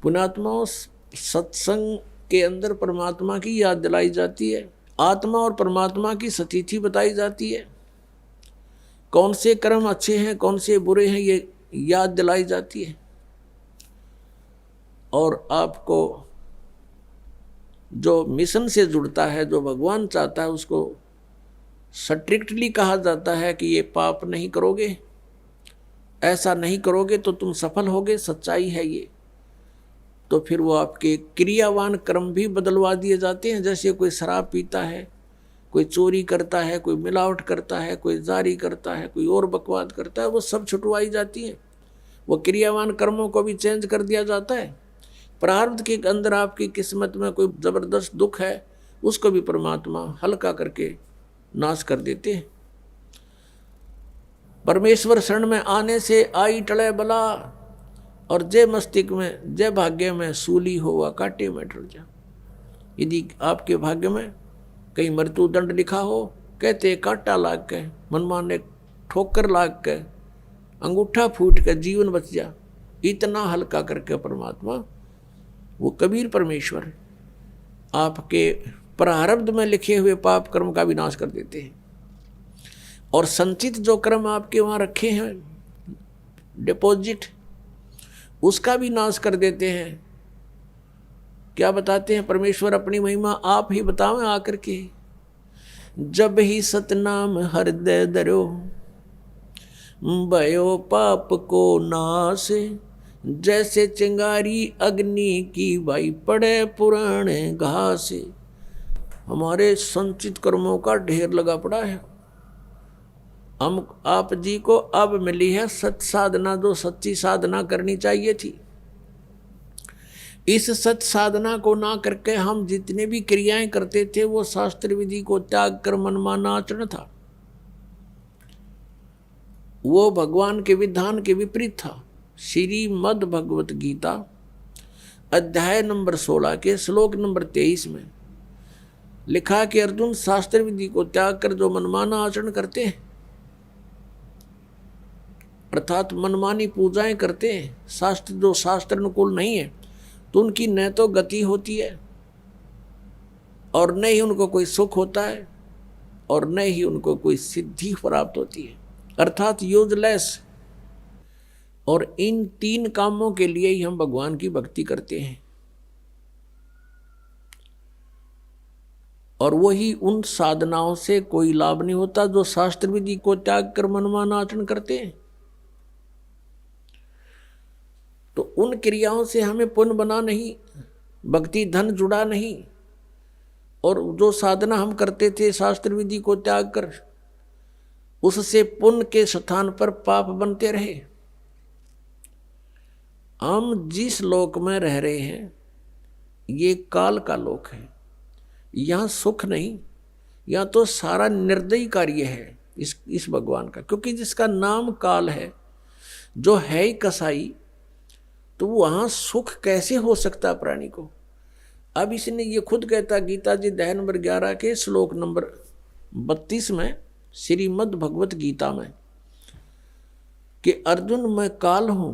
पुण्यात्माओं, सत्संग के अंदर परमात्मा की याद दिलाई जाती है, आत्मा और परमात्मा की सतिथि बताई जाती है, कौन से कर्म अच्छे हैं कौन से बुरे हैं ये याद दिलाई जाती है। और आपको जो मिशन से जुड़ता है, जो भगवान चाहता है, उसको स्ट्रिक्टली कहा जाता है कि ये पाप नहीं करोगे, ऐसा नहीं करोगे तो तुम सफल होगे, सच्चाई है ये। तो फिर वो आपके क्रियावान कर्म भी बदलवा दिए जाते हैं। जैसे कोई शराब पीता है, कोई चोरी करता है, कोई मिलावट करता है, कोई जारी करता है, कोई और बकवाद करता है, वो सब छुटवाई जाती है। वो क्रियावान कर्मों को भी चेंज कर दिया जाता है। प्रारब्ध के अंदर आपकी किस्मत में कोई जबरदस्त दुख है, उसको भी परमात्मा हल्का करके नाश कर देते हैं। परमेश्वर शरण में आने से आई टले बला, और जय मस्तिष्क में जय भाग्य में सूली होवा कांटे में टल जा। यदि आपके भाग्य में कहीं मृत्यु दंड लिखा हो, कहते कांटा लाग के, मनमाने ठोकर लाग के, अंगूठा फूट के जीवन बच जा, इतना हल्का करके परमात्मा वो कबीर परमेश्वर आपके प्रारब्ध में लिखे हुए पाप कर्म का विनाश कर देते हैं। और संचित जो कर्म आपके वहाँ रखे हैं डिपॉजिट, उसका भी नाश कर देते हैं। क्या बताते हैं परमेश्वर अपनी महिमा, आप ही बतावें आकर के। जब ही सतनाम हृदय धरो, भयो पाप को नाश, जैसे चिंगारी अग्नि की भाई पड़े पुराने घास। हमारे संचित कर्मों का ढेर लगा पड़ा है। हम आप जी को अब मिली है सत साधना, जो सच्ची साधना करनी चाहिए थी। इस सत साधना को ना करके हम जितने भी क्रियाएं करते थे वो शास्त्र विधि को त्याग कर मनमाना आचरण था, वो भगवान के विधान के विपरीत था। श्रीमद् भगवत गीता अध्याय नंबर 16 के श्लोक नंबर 23 में लिखा कि अर्जुन, शास्त्र विधि को त्याग कर जो मनमाना आचरण करते हैं, अर्थात मनमानी पूजाएं करते हैं, शास्त्र जो शास्त्र अनुकूल नहीं है, तो उनकी न तो गति होती है और न ही उनको कोई सुख होता है और न ही उनको कोई सिद्धि प्राप्त होती है, अर्थात यूजलेस। और इन तीन कामों के लिए ही हम भगवान की भक्ति करते हैं। और वही उन साधनाओं से कोई लाभ नहीं होता जो शास्त्र विधि को त्याग कर मनमाना आचरण करते हैं। तो उन क्रियाओं से हमें पुण्य बना नहीं, भक्ति धन जुड़ा नहीं। और जो साधना हम करते थे शास्त्र विधि को त्याग कर, उससे पुण्य के स्थान पर पाप बनते रहे। हम जिस लोक में रह रहे हैं ये काल का लोक है, यहाँ सुख नहीं, यहाँ तो सारा निर्दयी कार्य है इस भगवान का। क्योंकि जिसका नाम काल है, जो है ही कसाई, तो वहाँ सुख कैसे हो सकता प्राणी को। अब इसने ये खुद कहता, गीता जी अध्याय नंबर 11 के श्लोक नंबर 32 में श्रीमद् भगवत गीता में कि अर्जुन, मैं काल हूं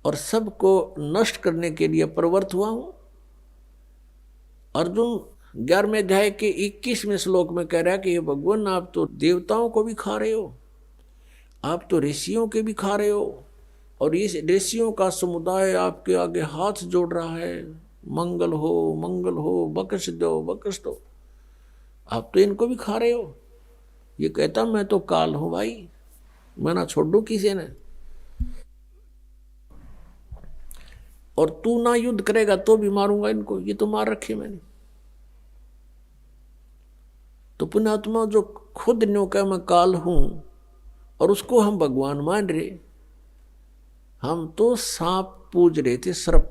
और सबको नष्ट करने के लिए प्रवृत्त हुआ हूं। अर्जुन 11वें अध्याय के 21वें श्लोक में कह रहा है कि हे भगवान, आप तो देवताओं को भी खा रहे हो, आप तो ऋषियों के भी खा रहे हो, और इस ऋषियों का समुदाय आपके आगे हाथ जोड़ रहा है, मंगल हो, बख्श दो। आप तो इनको भी खा रहे हो। ये कहता, मैं तो काल हूं भाई, मैं ना छोड़ दूं किसी ने, और तू ना युद्ध करेगा तो भी मारूंगा इनको, ये तो मार रखे मैंने। तो पुण्यात्मा जो खुद न्यों का मैं काल हूं और उसको हम भगवान मान रहे, हम तो सांप पूज रहे थे, सर्प।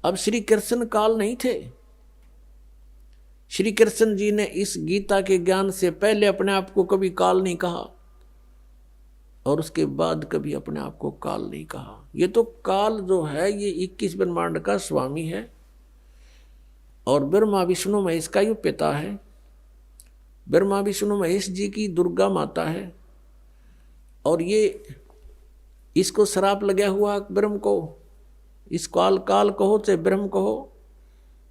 अब श्री कृष्ण काल नहीं थे। श्री कृष्ण जी ने इस गीता के ज्ञान से पहले अपने आप को कभी काल नहीं कहा और उसके बाद कभी अपने आप को काल नहीं कहा। ये तो काल जो है ये 21 ब्रह्मांड का स्वामी है और ब्रह्मा विष्णु महेश का ये पिता है। ब्रह्मा विष्णु महेश जी की दुर्गा माता है और ये इसको श्राप लगा हुआ ब्रह्म को, इस काल काल कहो चाहे ब्रह्म कहो,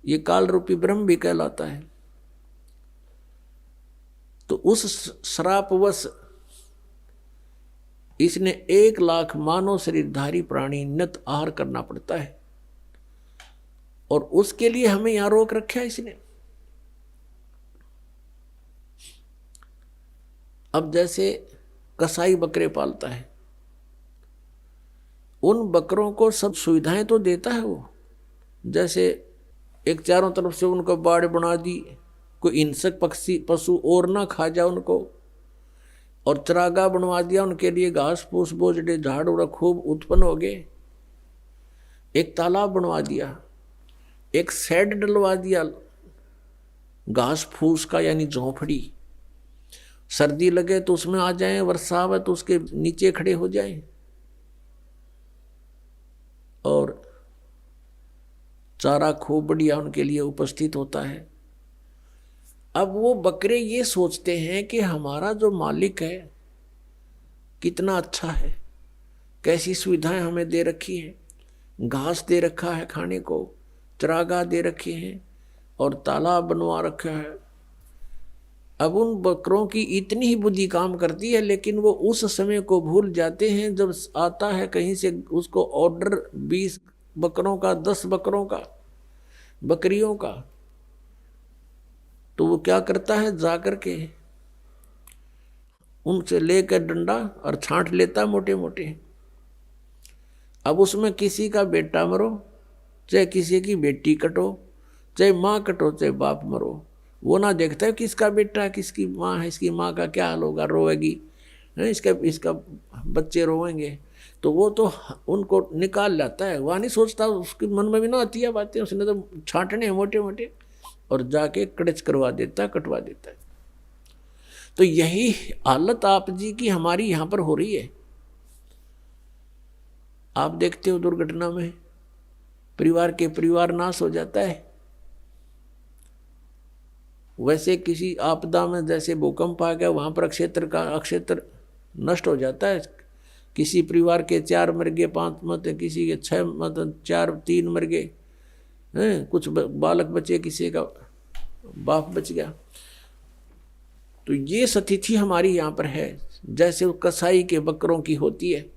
ये काल रूपी ब्रह्म भी कहलाता है। तो उस श्रापवश इसने 1 लाख मानव शरीरधारी प्राणी नित आहार करना पड़ता है, और उसके लिए हमें यहां रोक रखा है इसने। अब जैसे कसाई बकरे पालता है, उन बकरों को सब सुविधाएं तो देता है वो, जैसे एक चारों तरफ से उनको बाड़ बना दी, कोई हिंसक पक्षी पशु और ना खा जाए उनको, और चरागाह बनवा दिया उनके लिए, घास फूस बोझड़े झाड़ उड़ खूब उत्पन्न हो गए, एक तालाब बनवा दिया, एक शेड डलवा दिया घास फूस का, यानी झोंपड़ी, सर्दी लगे तो उसमें आ जाएं, वर्षा आवे तो उसके नीचे खड़े हो जाएं, और चारा खूब बढ़िया उनके लिए उपस्थित होता है। अब वो बकरे ये सोचते हैं कि हमारा जो मालिक है कितना अच्छा है, कैसी सुविधाएं हमें दे रखी है, घास दे रखा है खाने को, चरागाह दे रखे हैं, और तालाब बनवा रखा है। अब उन बकरों की इतनी ही बुद्धि काम करती है, लेकिन वो उस समय को भूल जाते हैं जब आता है कहीं से उसको ऑर्डर 20 बकरों का, 10 बकरों का, बकरियों का, तो वो क्या करता है, जाकर के उनसे लेकर डंडा और छांट लेता मोटे मोटे। अब उसमें किसी का बेटा मरो, चाहे किसी की बेटी कटो, चाहे माँ कटो, चाहे बाप मरो, वो ना देखता है किसका बेटा किसकी माँ है, इसकी माँ का क्या हाल होगा, रोएगी, इसका बच्चे रोएंगे, तो वो तो उनको निकाल लाता है, वह नहीं सोचता, उसके मन में भी ना आती है बातें, उसने तो छांटने हैं मोटे मोटे, और जाके कड़च करवा देता है, कटवा देता है। तो यही हालत आप जी की हमारी यहाँ पर हो रही है। आप देखते हो दुर्घटना में परिवार नाश हो जाता है, वैसे किसी आपदा में जैसे भूकंप आ गया, वहाँ पर अक्षेत्र नष्ट हो जाता है, किसी परिवार के 4 मर गए, 5 मत, किसी के 6 मत, 3 मर गए, कुछ बालक बचे, किसी का बाप बच गया। तो ये स्थिति हमारी यहाँ पर है, जैसे वो कसाई के बकरों की होती है।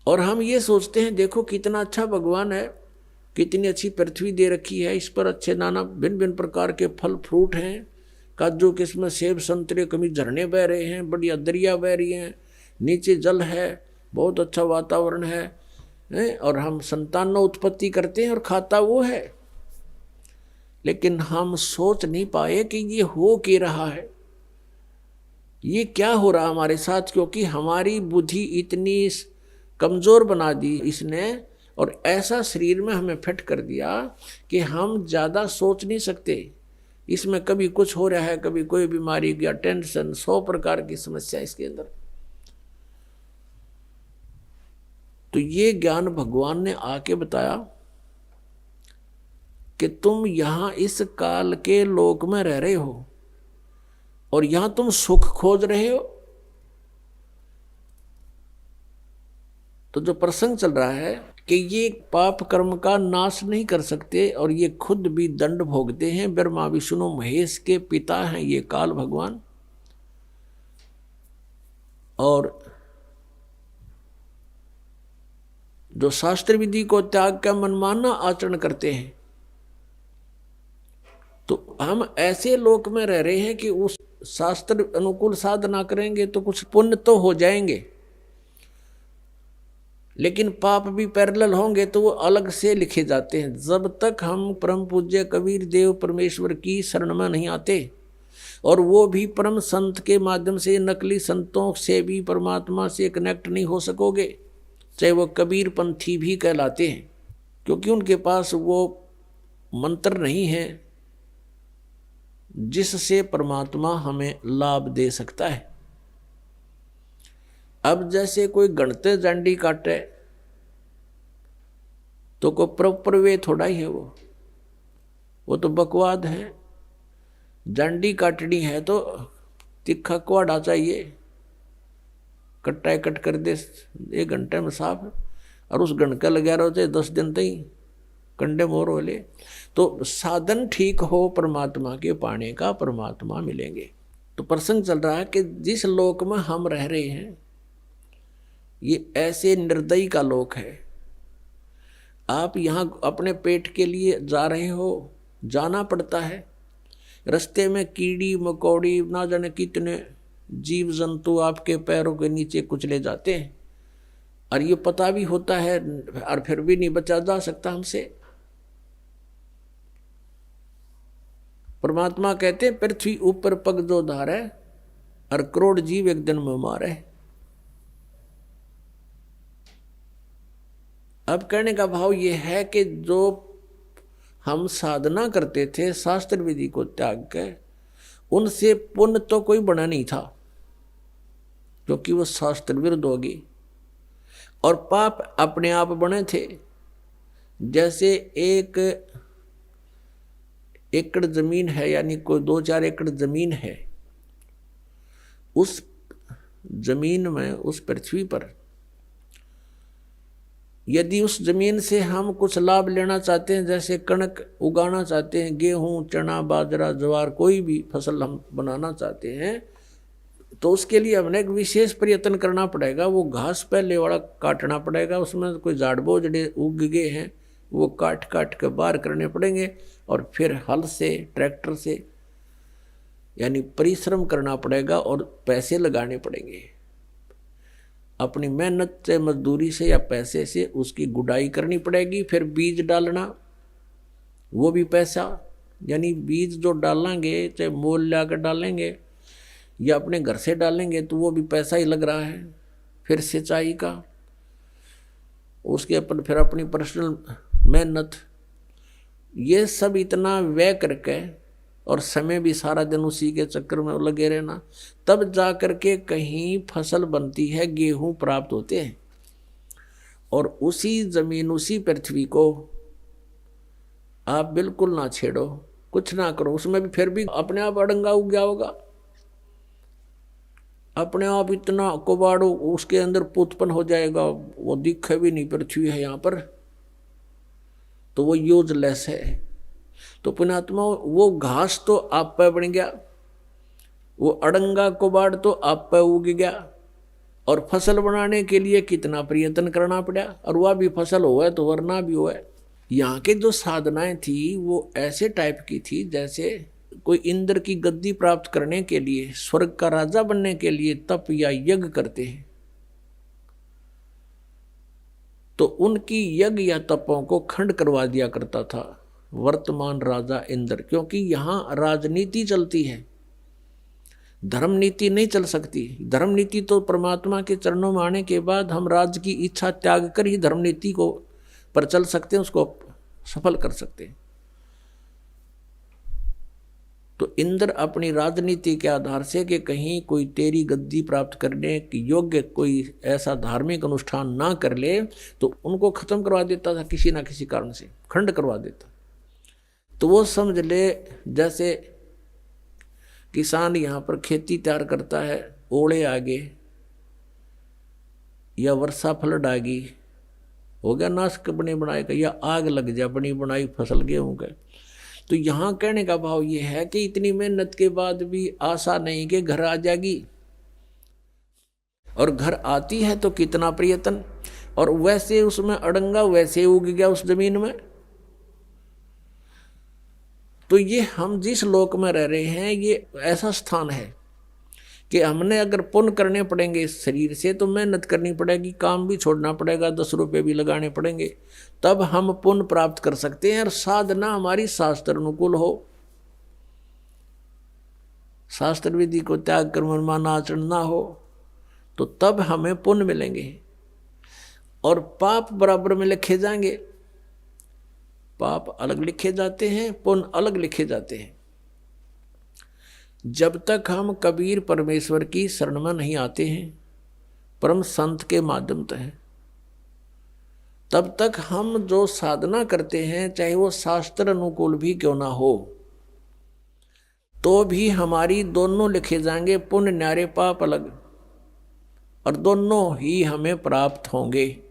और हम ये सोचते हैं देखो कितना अच्छा भगवान है, कितनी अच्छी पृथ्वी दे रखी है, इस पर अच्छे नाना भिन्न भिन्न प्रकार के फल फ्रूट हैं, काजू किस्म, सेब संतरे, कभी झरने बह रहे हैं, बढ़िया दरिया बह रही हैं, नीचे जल है, बहुत अच्छा वातावरण है, और हम संतान उत्पत्ति करते हैं और खाता वो है। लेकिन हम सोच नहीं पाए कि ये हो क्या रहा है, ये क्या हो रहा हमारे साथ, क्योंकि हमारी बुद्धि इतनी कमजोर बना दी इसने, और ऐसा शरीर में हमें फिट कर दिया कि हम ज़्यादा सोच नहीं सकते। इसमें कभी कुछ हो रहा है, कभी कोई बीमारी या टेंशन, 100 प्रकार की समस्या इसके अंदर। तो ये ज्ञान भगवान ने आके बताया कि तुम यहाँ इस काल के लोक में रह रहे हो, और यहाँ तुम सुख खोज रहे हो। तो जो प्रसंग चल रहा है कि ये पाप कर्म का नाश नहीं कर सकते, और ये खुद भी दंड भोगते हैं। ब्रह्मा विष्णु महेश के पिता हैं ये काल भगवान, और जो शास्त्र विधि को त्याग कर मनमाना आचरण करते हैं, तो हम ऐसे लोक में रह रहे हैं कि उस शास्त्र अनुकूल साधना करेंगे तो कुछ पुण्य तो हो जाएंगे, लेकिन पाप भी पैरेलल होंगे तो वो अलग से लिखे जाते हैं। जब तक हम परम पूज्य कबीर देव परमेश्वर की शरण में नहीं आते, और वो भी परम संत के माध्यम से, नकली संतों से भी परमात्मा से कनेक्ट नहीं हो सकोगे, चाहे वो कबीर पंथी भी कहलाते हैं, क्योंकि उनके पास वो मंत्र नहीं है जिससे परमात्मा हमें लाभ दे सकता है। अब जैसे कोई गणते जांडी काटे तो कोई प्रॉपर वे थोड़ा ही है, वो तो बकवाद है। जांडी काटनी है तो तिखा कुआड़ा चाहिए, कट्टा कट कर दे 1 घंटे में साफ, और उस गणका लगा रहो चाहे 10 दिन तक कंडे मोर हो ले। तो साधन ठीक हो परमात्मा के पाने का, परमात्मा मिलेंगे। तो प्रसंग चल रहा है कि जिस लोक में हम रह रहे हैं ये ऐसे निर्दयी का लोक है। आप यहाँ अपने पेट के लिए जा रहे हो, जाना पड़ता है, रास्ते में कीड़ी मकोड़ी ना जाने कितने जीव जंतु आपके पैरों के नीचे कुचले जाते हैं, और ये पता भी होता है और फिर भी नहीं बचा जा सकता हमसे। परमात्मा कहते हैं पृथ्वी ऊपर पग जो धारे और करोड़ जीव एक दिन में मारे। अब कहने का भाव ये है कि जो हम साधना करते थे शास्त्र विधि को त्याग के, उनसे पुण्य तो कोई बना नहीं था क्योंकि वो शास्त्र विरुद्ध होगी, और पाप अपने आप बने थे। जैसे 1 एकड़ जमीन है, यानी कोई 2-4 एकड़ जमीन है, उस जमीन में, उस पृथ्वी पर यदि उस जमीन से हम कुछ लाभ लेना चाहते हैं, जैसे कणक उगाना चाहते हैं, गेहूं चना बाजरा ज्वार कोई भी फसल हम बनाना चाहते हैं, तो उसके लिए हमने एक विशेष प्रयत्न करना पड़ेगा। वो घास पहले वाला काटना पड़ेगा, उसमें कोई झाड़ बोझड़े उग गए हैं वो काट काट के बाहर करने पड़ेंगे, और फिर हल से ट्रैक्टर से यानी परिश्रम करना पड़ेगा और पैसे लगाने पड़ेंगे। अपनी मेहनत से, मजदूरी से या पैसे से उसकी गुडाई करनी पड़ेगी। फिर बीज डालना, वो भी पैसा, यानी बीज जो डालेंगे चाहे मोल ला कर डालेंगे या अपने घर से डालेंगे तो वो भी पैसा ही लग रहा है। फिर सिंचाई का, उसके ऊपर फिर अपनी पर्सनल मेहनत, ये सब इतना व्यय करके और समय भी सारा दिन उसी के चक्कर में लगे रहना, तब जा कर के कहीं फसल बनती है, गेहूं प्राप्त होते हैं। और उसी जमीन, उसी पृथ्वी को आप बिल्कुल ना छेड़ो, कुछ ना करो, उसमें भी फिर भी अपने आप अड़ंगा उग गया होगा, अपने आप इतना कुबाड़ो उसके अंदर उत्पन्न हो जाएगा, वो दिखे भी नहीं पृथ्वी है यहाँ पर, तो वो यूजलेस है। तो पुण्यात्मा, वो घास तो आप पे बन गया, वो अड़ंगा कुबाड़ तो आप पे उग गया, और फसल बनाने के लिए कितना प्रयत्न करना पड़ा, और वह भी फसल हुआ तो वरना भी हुआ। यहाँ के जो साधनाएं थी वो ऐसे टाइप की थी जैसे कोई इंद्र की गद्दी प्राप्त करने के लिए, स्वर्ग का राजा बनने के लिए तप या यज्ञ करते हैं, तो उनकी यज्ञ या तपों को खंड करवा दिया करता था वर्तमान राजा इंद्र। क्योंकि यहाँ राजनीति चलती है, धर्म नीति नहीं चल सकती। धर्म नीति तो परमात्मा के चरणों में आने के बाद हम राज्य की इच्छा त्याग कर ही धर्म नीति को पर चल सकते हैं, उसको सफल कर सकते हैं। तो इंद्र अपनी राजनीति के आधार से कि कहीं कोई तेरी गद्दी प्राप्त करने की योग्य कोई ऐसा धार्मिक अनुष्ठान ना कर ले, तो उनको खत्म करवा देता था, किसी ना किसी कारण से खंड करवा देता। तो वो समझ ले जैसे किसान यहाँ पर खेती तैयार करता है, ओले आगे या वर्षा फ्लड आ गई, हो गया नाश बने बनाए का, या आग लग जा बनी बनाई फसल गेहूं का। तो यहाँ कहने का भाव ये है कि इतनी मेहनत के बाद भी आशा नहीं कि घर आ जाएगी, और घर आती है तो कितना प्रयत्न, और वैसे उसमें अड़ंगा वैसे उग गया उस जमीन में। तो ये हम जिस लोक में रह रहे हैं ये ऐसा स्थान है कि हमने अगर पुण्य करने पड़ेंगे इस शरीर से तो मेहनत करनी पड़ेगी, काम भी छोड़ना पड़ेगा, 10 रुपये भी लगाने पड़ेंगे, तब हम पुण्य प्राप्त कर सकते हैं। और साधना हमारी शास्त्र अनुकूल हो, शास्त्र विधि को त्याग कर मनमाना आचरण ना हो, तो तब हमें पुण्य मिलेंगे और पाप बराबर में लिखे जाएंगे। पाप अलग लिखे जाते हैं, पुण्य अलग लिखे जाते हैं। जब तक हम कबीर परमेश्वर की शरण में नहीं आते हैं परम संत के माध्यम से, तब तक हम जो साधना करते हैं चाहे वो शास्त्र अनुकूल भी क्यों ना हो, तो भी हमारी दोनों लिखे जाएंगे, पुण्य न्यारे पाप अलग। और दोनों ही हमें प्राप्त होंगे।